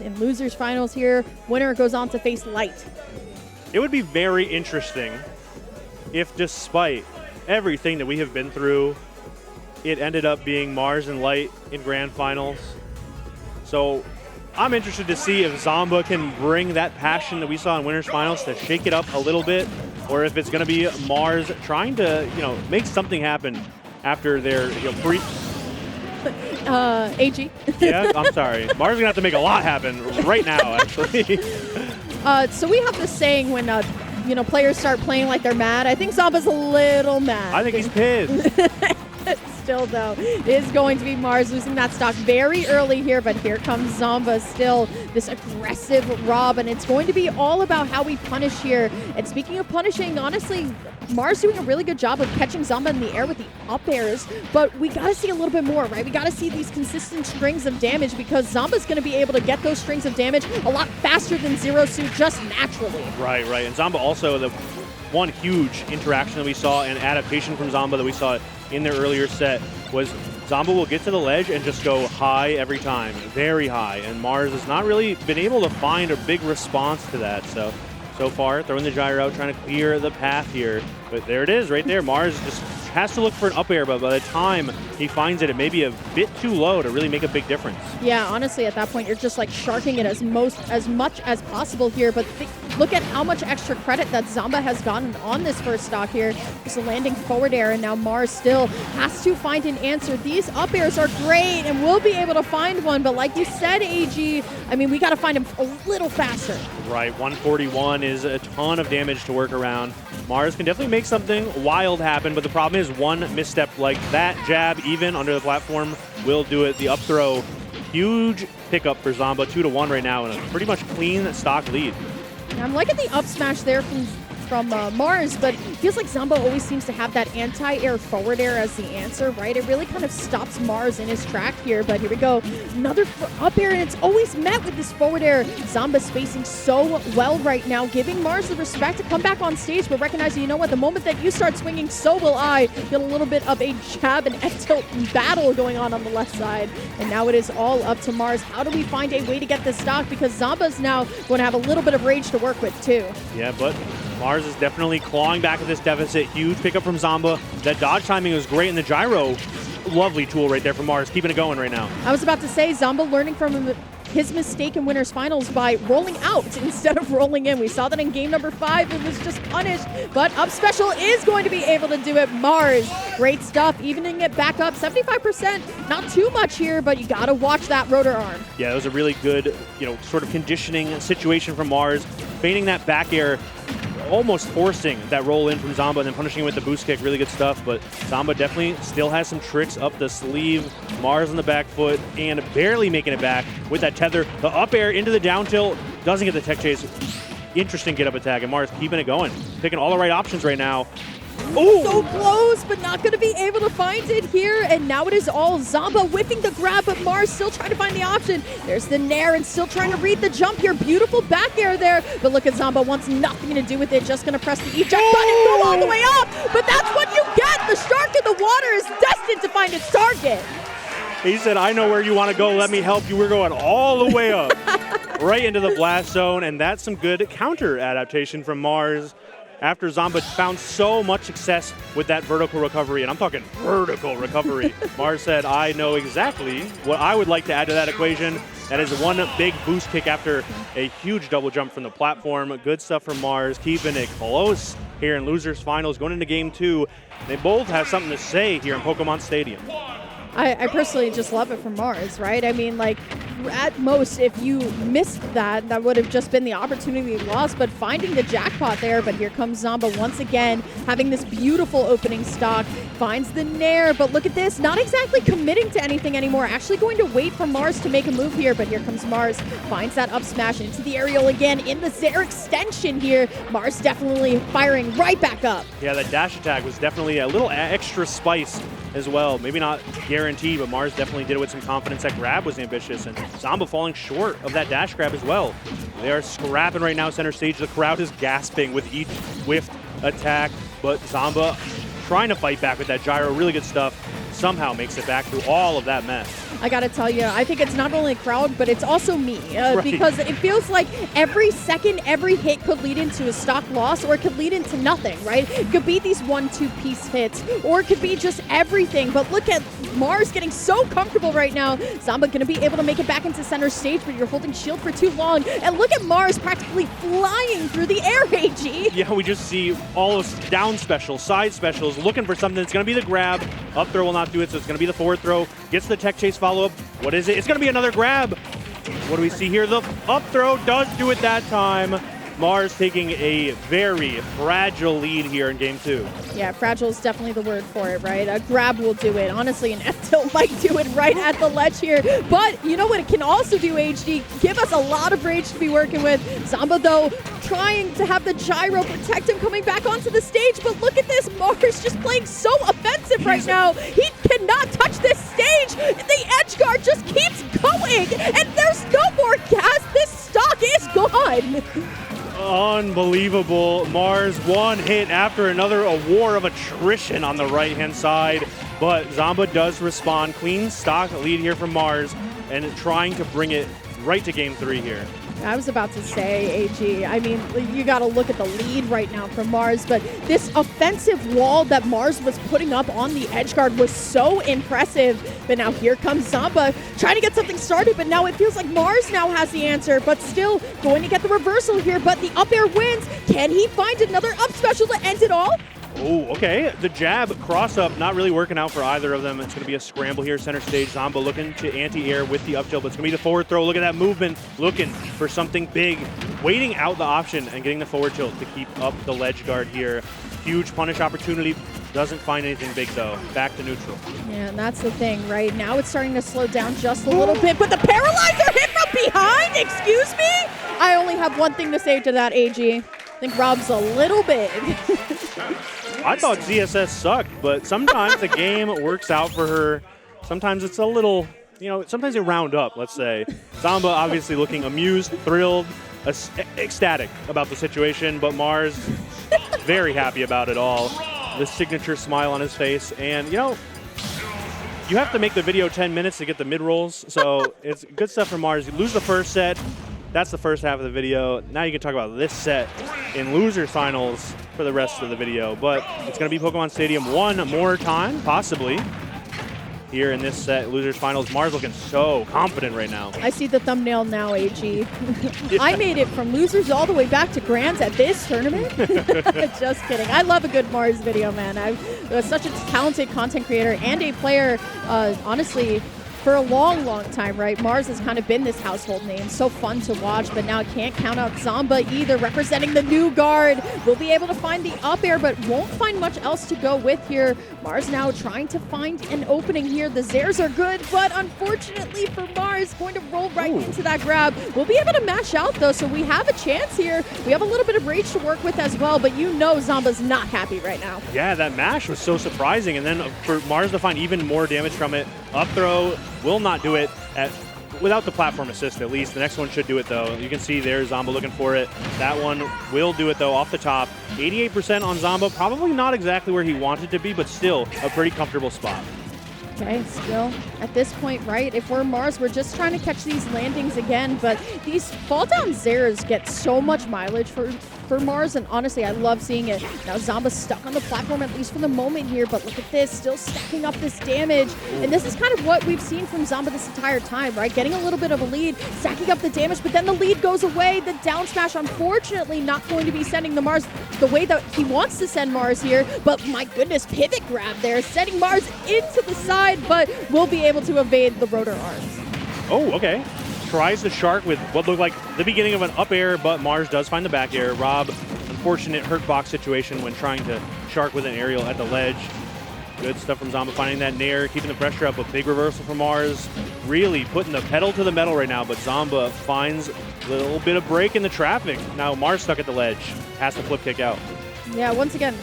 in losers finals here. Winner goes on to face Light. It would be very interesting if, despite everything that we have been through, it ended up being Mars and Light in grand finals. So I'm interested to see if Zomba can bring that passion that we saw in winners finals to shake it up a little bit, or if it's going to be Mars trying to, make something happen after their brief. AG. Yeah, I'm sorry. Mars is going to have to make a lot happen right now, actually. So we have this saying when players start playing like they're mad. I think Zomba's a little mad. I think he's pissed. Still, though, it is going to be Mars losing that stock very early here, but here comes Zomba, still this aggressive rob, and it's going to be all about how we punish here. And speaking of punishing, honestly, Mars doing a really good job of catching Zomba in the air with the up airs, but we got to see a little bit more, right? We got to see these consistent strings of damage, because Zomba's going to be able to get those strings of damage a lot faster than Zero Suit just naturally. Right. And Zomba also, the one huge interaction that we saw and adaptation from Zomba that we saw in their earlier set was Zomba will get to the ledge and just go high every time, very high, and Mars has not really been able to find a big response to that. So far, throwing the gyro, trying to clear the path here. But there it is right there. Mars just has to look for an up air, but by the time he finds it, it may be a bit too low to really make a big difference. Yeah, honestly, at that point, you're just like sharking it as much as possible here. But look at how much extra credit that Zomba has gotten on this first stock here. Just a landing forward air, and now Mars still has to find an answer. These up airs are great, and we'll be able to find one. But like you said, AG, I mean, we got to find him a little faster. Right, 141 is a ton of damage to work around. Mars can definitely make something wild happen, but the problem is one misstep like that jab, even under the platform, will do it. The up throw, huge pickup for Zomba, 2-1 right now, and a pretty much clean stock lead. I'm liking the up smash there from Mars, but it feels like Zomba always seems to have that anti-air forward air as the answer, right? It really kind of stops Mars in his track here, but here we go. Another up air, and it's always met with this forward air. Zomba spacing so well right now, giving Mars the respect to come back on stage, but recognizing, you know what, the moment that you start swinging, so will I. Get a little bit of a jab and F-tilt battle going on the left side, and now it is all up to Mars. How do we find a way to get this stock? Because Zomba's now going to have a little bit of rage to work with, too. Yeah, but Mars is definitely clawing back at this deficit. Huge pickup from Zomba. That dodge timing was great, and the gyro, lovely tool right there from Mars, keeping it going right now. I was about to say, Zomba learning from his mistake in winners finals by rolling out instead of rolling in. We saw that in game number 5. It was just punished, but up special is going to be able to do it. Mars, great stuff, evening it back up 75%. Not too much here, but you got to watch that rotor arm. Yeah, it was a really good, sort of conditioning situation from Mars, feigning that back air, almost forcing that roll in from Zomba and then punishing him with the boost kick. Really good stuff, but Zomba definitely still has some tricks up the sleeve. Mars on the back foot and barely making it back with that tether. The up air into the down tilt, doesn't get the tech chase. Interesting get up attack, and Mars keeping it going. Picking all the right options right now. Ooh. So close, but not going to be able to find it here. And now it is all Zomba whipping the grab, but Mars still trying to find the option. There's the nair and still trying to read the jump here. Beautiful back air there. But look at Zomba, wants nothing to do with it. Just going to press the eject button and go all the way up. But that's what you get. The shark in the water is destined to find its target. He said, I know where you want to go. Let me help you. We're going all the way up. Right into the blast zone. And that's some good counter adaptation from Mars. After Zomba found so much success with that vertical recovery, and I'm talking vertical recovery, Mars said, I know exactly what I would like to add to that equation. That is one big boost kick after a huge double jump from the platform. Good stuff from Mars, keeping it close here in losers finals. Going into game 2, they both have something to say here in Pokemon Stadium. I personally just love it from Mars, right? I mean, like, at most, if you missed that would have just been the opportunity lost, but finding the jackpot there. But here comes Zomba once again, having this beautiful opening stock, finds the nair, but look at this, not exactly committing to anything anymore, actually going to wait for Mars to make a move here. But here comes Mars, finds that up smash into the aerial again, in the Zair extension here. Mars definitely firing right back up. Yeah, that dash attack was definitely a little extra spice as well. Maybe not guaranteed, but Mars definitely did it with some confidence. That grab was ambitious, and Zomba falling short of that dash grab as well. They are scrapping right now center stage. The crowd is gasping with each whiffed attack, but Zomba trying to fight back with that gyro. Really good stuff. Somehow makes it back through all of that mess. I gotta tell you, I think it's not only the crowd, but it's also me. Right. Because it feels like every second, every hit could lead into a stock loss, or it could lead into nothing, right? It could be these 1-2 piece hits, or it could be just everything. But look at Mars getting so comfortable right now. Zomba gonna be able to make it back into center stage, but you're holding shield for too long. And look at Mars practically flying through the air, AG. Yeah, we just see all those down specials, side specials, looking for something. It's going to be the grab. Up throw will not do it, so it's going to be the forward throw. Gets the tech chase follow-up. What is it? It's going to be another grab. What do we see here? The up throw does do it that time. Mars taking a very fragile lead here in game 2. Yeah, fragile is definitely the word for it, right? A grab will do it. Honestly, an F-tilt might do it right at the ledge here. But you know what it can also do, HD? Give us a lot of rage to be working with. Zomba, though, trying to have the gyro protect him coming back onto the stage. But look at this. Mars just playing so offensive right now. He cannot touch this stage. The edge guard just keeps going. And there's no more gas. This stock is gone. Unbelievable. Mars one hit after another, a war of attrition on the right-hand side. But Zomba does respond. Clean stock lead here from Mars and trying to bring it right to game 3 here. I was about to say, AG, I mean, you got to look at the lead right now from Mars, but this offensive wall that Mars was putting up on the edge guard was so impressive. But now here comes Zomba trying to get something started, but now it feels like Mars now has the answer, but still going to get the reversal here, but the up air wins. Can he find another up special to end it all? Oh, okay. The jab cross up not really working out for either of them. It's going to be a scramble here, center stage. Zomba looking to anti-air with the up tilt, but it's going to be the forward throw. Look at that movement, looking for something big, waiting out the option and getting the forward tilt to keep up the ledge guard here. Huge punish opportunity. Doesn't find anything big though. Back to neutral. Yeah, and that's the thing, right? Now it's starting to slow down just a little bit, but the paralyzer hit from behind? Excuse me? I only have one thing to say to that, AG. I think Rob's a little big. I thought ZSS sucked, but sometimes the game works out for her. Sometimes it's a little, sometimes they round up, let's say. Zomba obviously looking amused, thrilled, ecstatic about the situation, but Mars very happy about it all. The signature smile on his face, and you have to make the video 10 minutes to get the mid-rolls, so it's good stuff from Mars. You lose the first set. That's the first half of the video. Now you can talk about this set in losers finals for the rest of the video. But it's going to be Pokemon Stadium one more time, possibly. Here in this set, losers finals. Mars looking so confident right now. I see the thumbnail now, AG. I made it from losers all the way back to grands at this tournament. Just kidding. I love a good Mars video, man. I'm such a talented content creator and a player, honestly, for a long, long time, right? Mars has kind of been this household name. So fun to watch, but now can't count out Zomba either, representing the new guard. Will be able to find the up air, but won't find much else to go with here. Mars now trying to find an opening here. The Zairs are good, but unfortunately for Mars, going to roll right into that grab. We'll be able to mash out, though, so we have a chance here. We have a little bit of rage to work with as well, but Zomba's not happy right now. Yeah, that mash was so surprising, and then for Mars to find even more damage from it. Up throw will not do it without the platform assist, at least. The next one should do it, though. You can see there's Zomba looking for it. That one will do it, though, off the top. 88% on Zomba. Probably not exactly where he wanted to be, but still a pretty comfortable spot. Okay, still at this point, right? If we're Mars, we're just trying to catch these landings again, but these fall down Zairs get so much mileage for Mars, and honestly, I love seeing it. Now Zomba's stuck on the platform, at least for the moment here, but look at this, still stacking up this damage. And this is kind of what we've seen from Zomba this entire time, right? Getting a little bit of a lead, stacking up the damage, but then the lead goes away. The down smash, unfortunately, not going to be sending the Mars the way that he wants to send Mars here, but my goodness, pivot grab there, sending Mars into the side, but will be able to evade the rotor arms. Oh, okay. Tries the shark with what looked like the beginning of an up air, but Mars does find the back air. Rob, unfortunate hurt box situation when trying to shark with an aerial at the ledge. Good stuff from Zomba, finding that nair, keeping the pressure up. A big reversal from Mars. Really putting the pedal to the metal right now, but Zomba finds a little bit of break in the traffic. Now Mars stuck at the ledge. Has to flip kick out. Yeah, once again,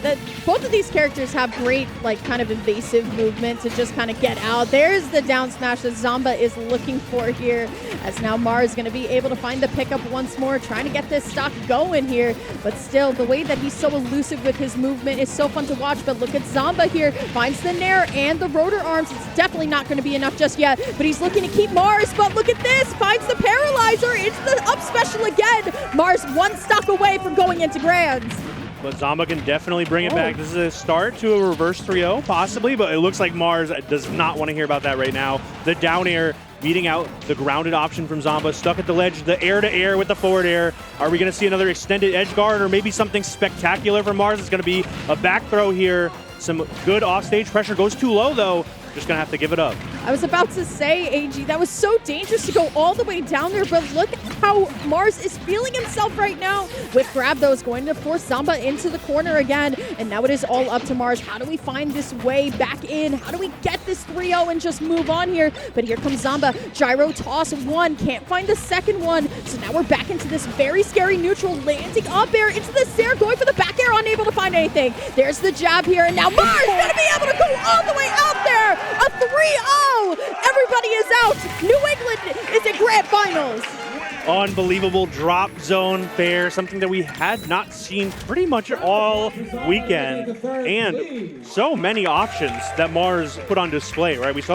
both of these characters have great, like, kind of invasive movement to just kind of get out. There's the down smash that Zomba is looking for here, as now Mars is going to be able to find the pickup once more, trying to get this stock going here. But still, the way that he's so elusive with his movement is so fun to watch. But look at Zomba here, finds the Nair and the rotor arms. It's definitely not going to be enough just yet, but he's looking to keep Mars. But look at this, finds the paralyzer. It's the up special again. Mars one stock away from going into grands. But Zomba can definitely bring it back. This is a start to a reverse 3-0, possibly, but it looks like Mars does not want to hear about that right now. The down air beating out the grounded option from Zomba, stuck at the ledge, the air-to-air with the forward air. Are we going to see another extended edge guard or maybe something spectacular from Mars? It's going to be a back throw here. Some good offstage pressure. Goes too low, though. Just going to have to give it up. I was about to say, AG, that was so dangerous to go all the way down there, but look how Mars is feeling himself right now with grab, though, is going to force Zomba into the corner again, and now it is all up to Mars. How do we find this way back in? How do we get this 3-0 and just move on here? But here comes Zomba. Gyro toss one, can't find the second one, so now we're back into this very scary neutral, landing up air into the Sair, going for the back air, unable to find anything. There's the jab here, and now Mars is going to be able to go all the way out there. A 3-0! Everybody is out! New England is in grand finals! Unbelievable drop zone fair, something that we had not seen pretty much all weekend. And so many options that Mars put on display, right? We saw the